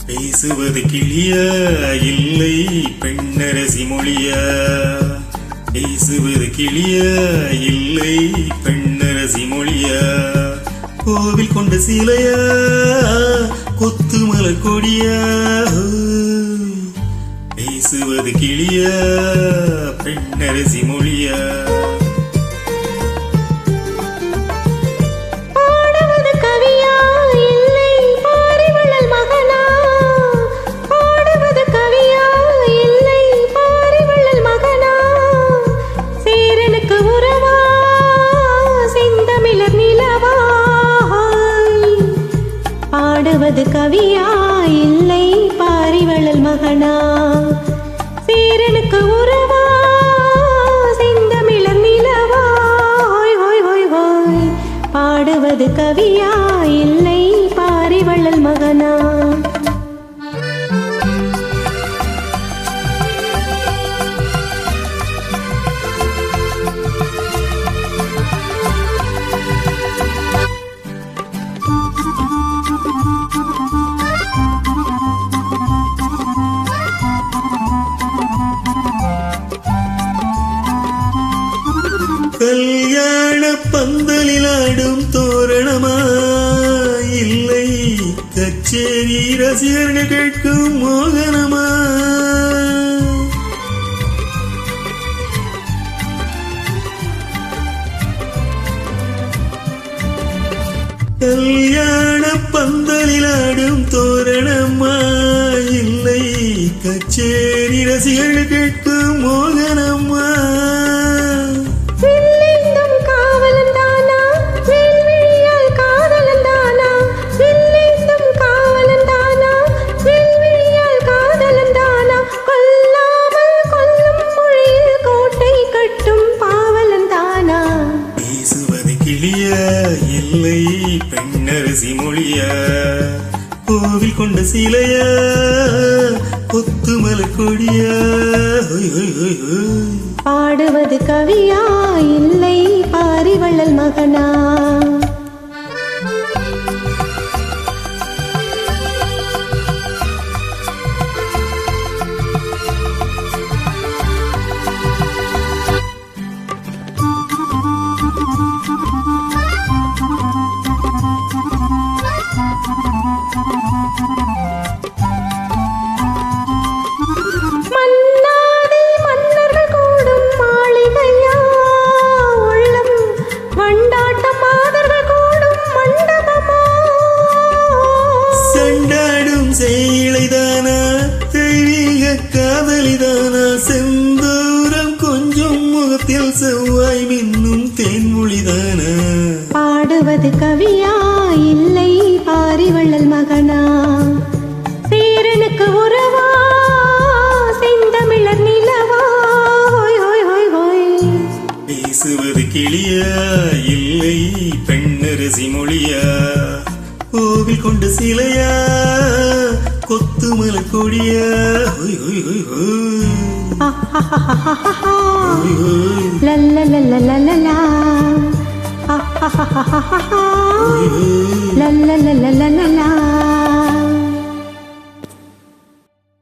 பேசுவது கிளியா இல்லை பெண்ணரசி மொழியா? பேசுவது கிளியா இல்லை பெண்ணரசி மொழியா? கோவில் கொண்ட சிலையா கொத்து மலர் கொடியா? பேசுவது கிளியா பெண்ணரசி மொழியா? பாடுவது கவியா இல்லை பாரிவளல் மகனா? சேரனுக்கு உறவா செந்தமிழர் நிலவா? பாடுவது கவியா இல்லை பாரிவளல் மகனா? கல்யாண பந்தலில் ஆடும் தோரணமா இல்லை கச்சேரி ரசிகர்கள் கேட்கும் மோகனமா? கல்யாண பந்தலில் ஆடும் தோரணமா இல்லை கச்சேரி ரசிகர்கள் கேட்கும் மோகனமா? இல்லை பெண்ணரசி மொழியா? கோவில் கொண்ட சிலையா கொத்து மலர் கொடியா? பாடுவது கவியா இல்லை பாரிவளல் மகனா? செயலைதானா தெய்வீக காதலிதானா? செந்தூரம் கொஞ்சம் முகத்தில் செவ்வாய் மின்னும் தேன்மொழிதானா? பாடுவது கவியா இல்லை பாரிவளல் மகனா? சேரனுக்கு உறவா செந்தமிழர் நிலவா? பேசுவது கிளியா இல்லை பெண்ணரசி மொழியா? கோவில் கொண்ட சிலையா கொத்து மலர் கொடியா? லல்லலலலலலா